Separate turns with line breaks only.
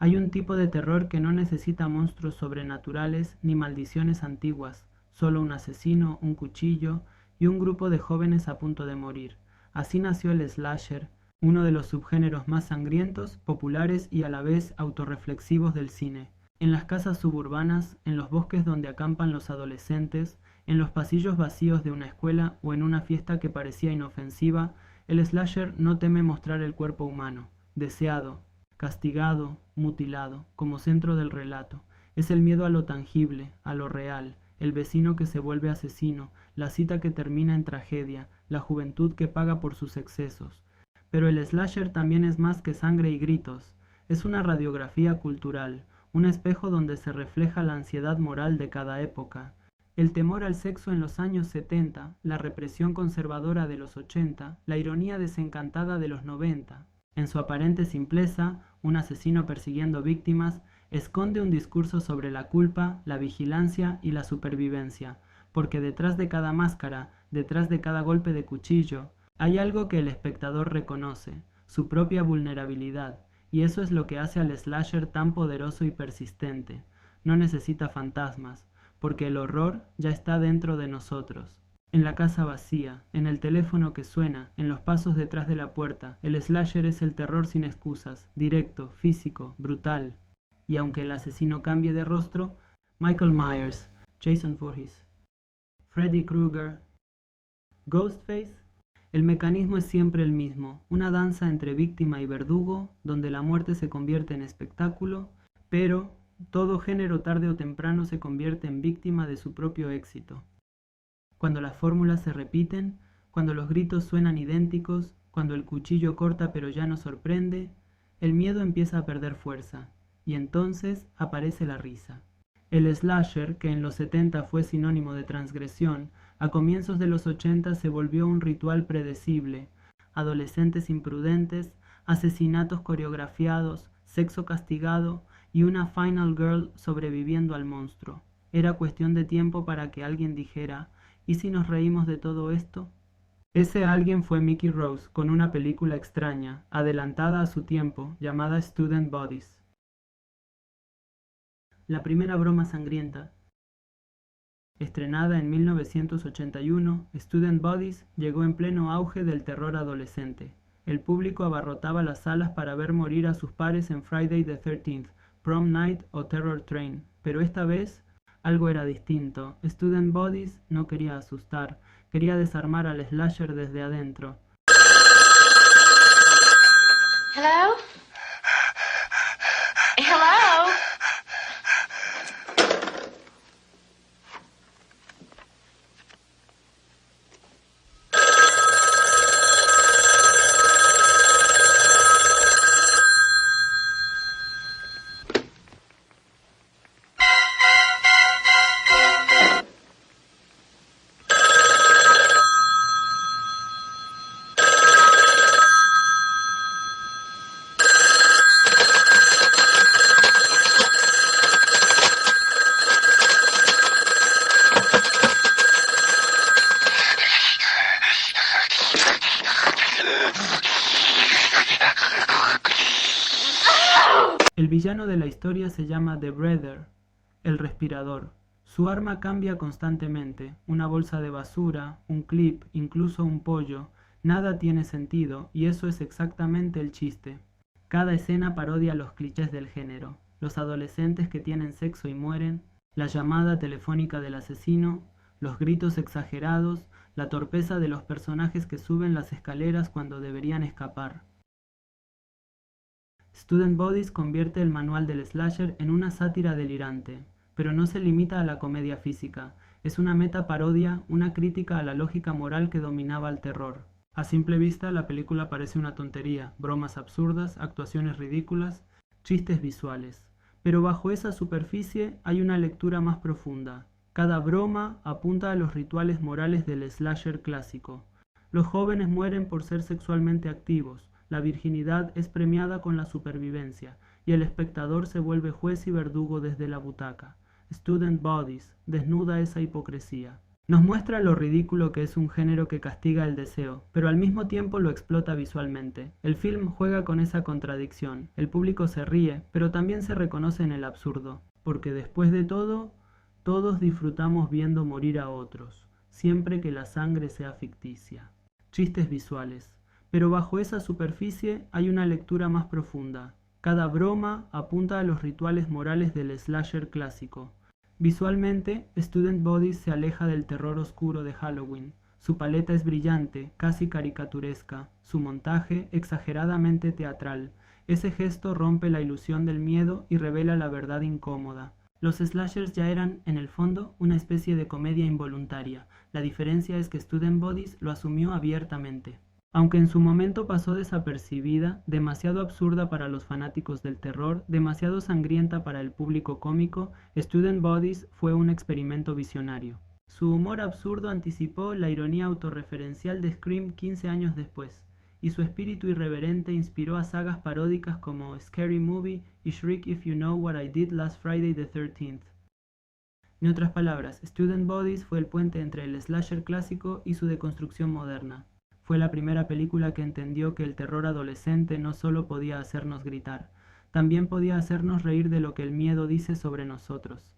Hay un tipo de terror que no necesita monstruos sobrenaturales ni maldiciones antiguas, solo un asesino, un cuchillo y un grupo de jóvenes a punto de morir. Así nació el slasher, uno de los subgéneros más sangrientos, populares y a la vez autorreflexivos del cine. En las casas suburbanas, en los bosques donde acampan los adolescentes, en los pasillos vacíos de una escuela o en una fiesta que parecía inofensiva, el slasher no teme mostrar el cuerpo humano, deseado, castigado, mutilado, como centro del relato. Es el miedo a lo tangible, a lo real, el vecino que se vuelve asesino, la cita que termina en tragedia, la juventud que paga por sus excesos. Pero el slasher también es más que sangre y gritos. Es una radiografía cultural, un espejo donde se refleja la ansiedad moral de cada época. El temor al sexo en los años 70, la represión conservadora de los 80, la ironía desencantada de los 90. En su aparente simpleza, un asesino persiguiendo víctimas esconde un discurso sobre la culpa, la vigilancia y la supervivencia, porque detrás de cada máscara, detrás de cada golpe de cuchillo, hay algo que el espectador reconoce, su propia vulnerabilidad, y eso es lo que hace al slasher tan poderoso y persistente. No necesita fantasmas, porque el horror ya está dentro de nosotros. En la casa vacía, en el teléfono que suena, en los pasos detrás de la puerta, el slasher es el terror sin excusas, directo, físico, brutal. Y aunque el asesino cambie de rostro, Michael Myers, Jason Voorhees, Freddy Krueger, Ghostface, el mecanismo es siempre el mismo, una danza entre víctima y verdugo, donde la muerte se convierte en espectáculo, pero todo género tarde o temprano se convierte en víctima de su propio éxito. Cuando las fórmulas se repiten, cuando los gritos suenan idénticos, cuando el cuchillo corta pero ya no sorprende, el miedo empieza a perder fuerza, y entonces aparece la risa. El slasher, que en los 70 fue sinónimo de transgresión, a comienzos de los 80 se volvió un ritual predecible. Adolescentes imprudentes, asesinatos coreografiados, sexo castigado y una final girl sobreviviendo al monstruo. Era cuestión de tiempo para que alguien dijera: ¿y si nos reímos de todo esto? Ese alguien fue Mickey Rose con una película extraña, adelantada a su tiempo, llamada Student Bodies. La primera broma sangrienta. Estrenada en 1981, Student Bodies llegó en pleno auge del terror adolescente. El público abarrotaba las salas para ver morir a sus pares en Friday the 13th, Prom Night o Terror Train, pero esta vez algo era distinto. Student Bodies no quería asustar, quería desarmar al slasher desde adentro.
Hello? Hello?
El villano de la historia se llama The Breather, el respirador. Su arma cambia constantemente, una bolsa de basura, un clip, incluso un pollo. Nada tiene sentido, y eso es exactamente el chiste. Cada escena parodia los clichés del género, los adolescentes que tienen sexo y mueren, la llamada telefónica del asesino, los gritos exagerados, la torpeza de los personajes que suben las escaleras cuando deberían escapar. Student Bodies convierte el manual del slasher en una sátira delirante, pero no se limita a la comedia física, es una metaparodia, una crítica a la lógica moral que dominaba el terror. A simple vista la película parece una tontería, bromas absurdas, actuaciones ridículas, chistes visuales. Pero bajo esa superficie hay una lectura más profunda. Cada broma apunta a los rituales morales del slasher clásico. Los jóvenes mueren por ser sexualmente activos. La virginidad es premiada con la supervivencia, y el espectador se vuelve juez y verdugo desde la butaca. Student Bodies desnuda esa hipocresía. Nos muestra lo ridículo que es un género que castiga el deseo, pero al mismo tiempo lo explota visualmente. El film juega con esa contradicción. El público se ríe, pero también se reconoce en el absurdo, porque después de todo, todos disfrutamos viendo morir a otros, siempre que la sangre sea ficticia. Chistes visuales. Pero bajo esa superficie hay una lectura más profunda. Cada broma apunta a los rituales morales del slasher clásico. Visualmente, Student Bodies se aleja del terror oscuro de Halloween. Su paleta es brillante, casi caricaturesca, su montaje exageradamente teatral. Ese gesto rompe la ilusión del miedo y revela la verdad incómoda. Los slashers ya eran, en el fondo, una especie de comedia involuntaria. La diferencia es que Student Bodies lo asumió abiertamente. Aunque en su momento pasó desapercibida, demasiado absurda para los fanáticos del terror, demasiado sangrienta para el público cómico, Student Bodies fue un experimento visionario. Su humor absurdo anticipó la ironía autorreferencial de Scream 15 años después, y su espíritu irreverente inspiró a sagas paródicas como Scary Movie y Shriek If You Know What I Did Last Friday the 13th. En otras palabras, Student Bodies fue el puente entre el slasher clásico y su deconstrucción moderna. Fue la primera película que entendió que el terror adolescente no solo podía hacernos gritar, también podía hacernos reír de lo que el miedo dice sobre nosotros.